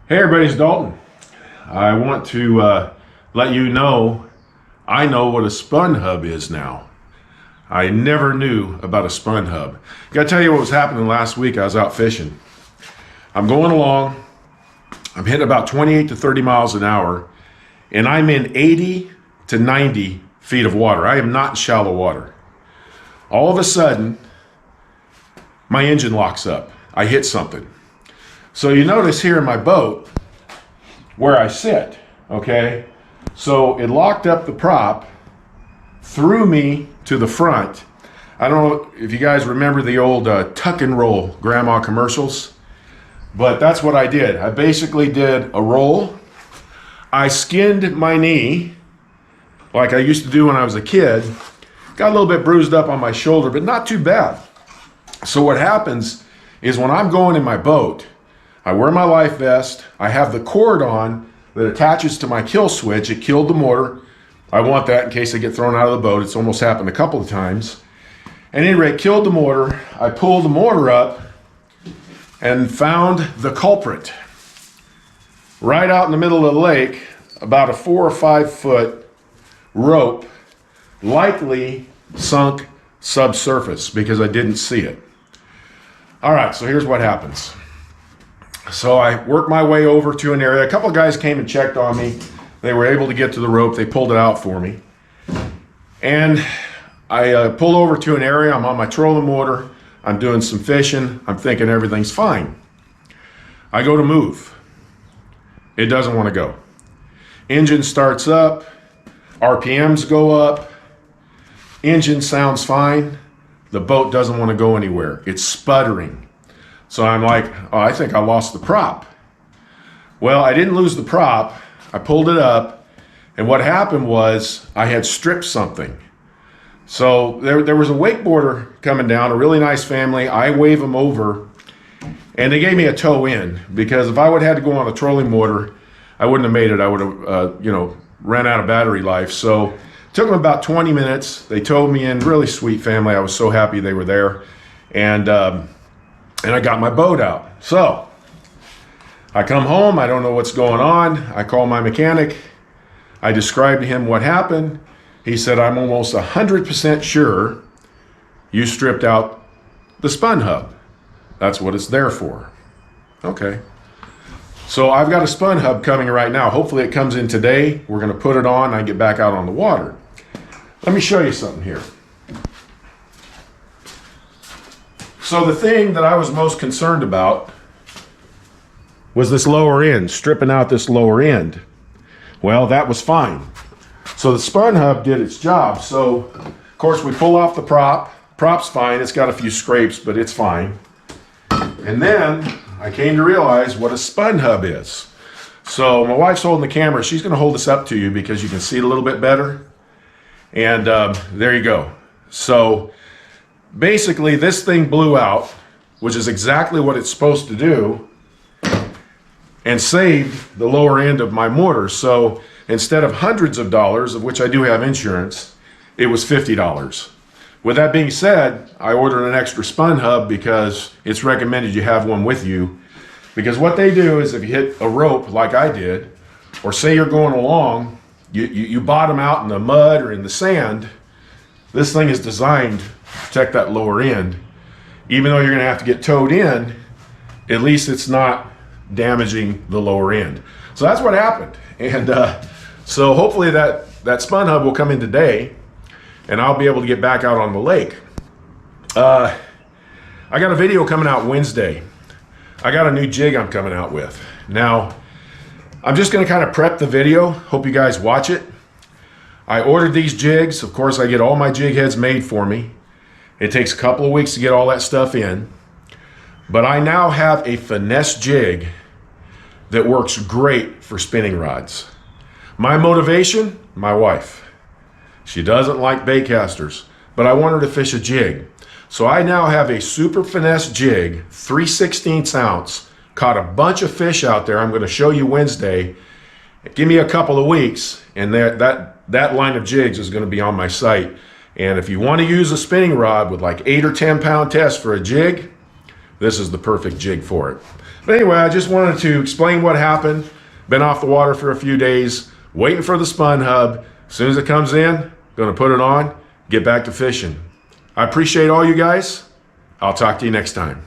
Hey everybody, it's Dalton. I want to let you know I know what a spun hub is now. I never knew about a spun hub. Gotta tell you what was happening last week. I was out fishing. I'm going along. I'm hitting about 28 to 30 miles an hour, and I'm in 80 to 90 feet of water. I am not in shallow water. All of a sudden, my engine locks up. I hit something. So you notice here in my boat where I sit, okay? So it locked up the prop, threw me to the front. I don't know if you guys remember the old tuck and roll grandma commercials, but that's what I did. I basically did a roll. I skinned my knee like I used to do when I was a kid. Got a little bit bruised up on my shoulder, but not too bad. So what happens is when I'm going in my boat, I wear my life vest, I have the cord on that attaches to my kill switch. It killed the motor. I want that in case I get thrown out of the boat. It's almost happened a couple of times. At any rate, killed the motor. I pulled the motor up and found the culprit. Right out in the middle of the lake, about a 4 or 5 foot rope, likely sunk subsurface because I didn't see it. All right, so here's what happens. So I worked my way over to an area. A couple of guys came and checked on me. They were able to get to the rope. They pulled it out for me. And I pull over to an area. I'm on my trolling motor. I'm doing some fishing. I'm thinking everything's fine. I go to move. It doesn't want to go. Engine starts up. RPMs go up. Engine sounds fine. The boat doesn't want to go anywhere. It's sputtering. So I'm like, oh, I think I lost the prop. Well, I didn't lose the prop. I pulled it up, and what happened was I had stripped something. So there was a wakeboarder coming down, a really nice family. I wave them over, and they gave me a tow in, because if I would have had to go on a trolling motor, I wouldn't have made it. I would have, ran out of battery life. So it took them about 20 minutes. They towed me in. Really sweet family. I was so happy they were there. And I got my boat out. So I come home, I don't know what's going on. I call my mechanic. I described to him what happened. He said, I'm almost 100% sure you stripped out the spun hub. That's what it's there for. Okay. So I've got a spun hub coming right now. Hopefully it comes in today. We're gonna put it on and I get back out on the water. Let me show you something here. So the thing that I was most concerned about was this lower end, stripping out this lower end. Well, that was fine. So the spun hub did its job. So, of course, we pull off the prop. Prop's fine. It's got a few scrapes, but it's fine. And then I came to realize what a spun hub is. So my wife's holding the camera. She's going to hold this up to you because you can see it a little bit better. And there you go. So basically, this thing blew out, which is exactly what it's supposed to do, and saved the lower end of my motor. So instead of hundreds of dollars, of which I do have insurance, it was $50. With that being said, I ordered an extra spun hub because it's recommended you have one with you. Because what they do is if you hit a rope like I did, or say you're going along, you bottom out in the mud or in the sand, this thing is designed protect that lower end. Even though you're going to have to get towed in, at least it's not damaging the lower end. So that's what happened. And so hopefully that spun hub will come in today and I'll be able to get back out on the lake. I got a video coming out Wednesday. I got a new jig I'm coming out with. Now, I'm just going to kind of prep the video. Hope you guys watch it. I ordered these jigs. Of course, I get all my jig heads made for me. It takes a couple of weeks to get all that stuff in. But I now have a finesse jig that works great for spinning rods. My motivation, my wife. She doesn't like bait casters, but I want her to fish a jig. So I now have a super finesse jig, 3/16 ounce, caught a bunch of fish out there. I'm going to show you Wednesday. Give me a couple of weeks and that line of jigs is going to be on my site. And if you want to use a spinning rod with like 8 or 10 pound test for a jig, this is the perfect jig for it. But anyway, I just wanted to explain what happened. Been off the water for a few days, waiting for the spun hub. As soon as it comes in, gonna put it on, get back to fishing. I appreciate all you guys. I'll talk to you next time.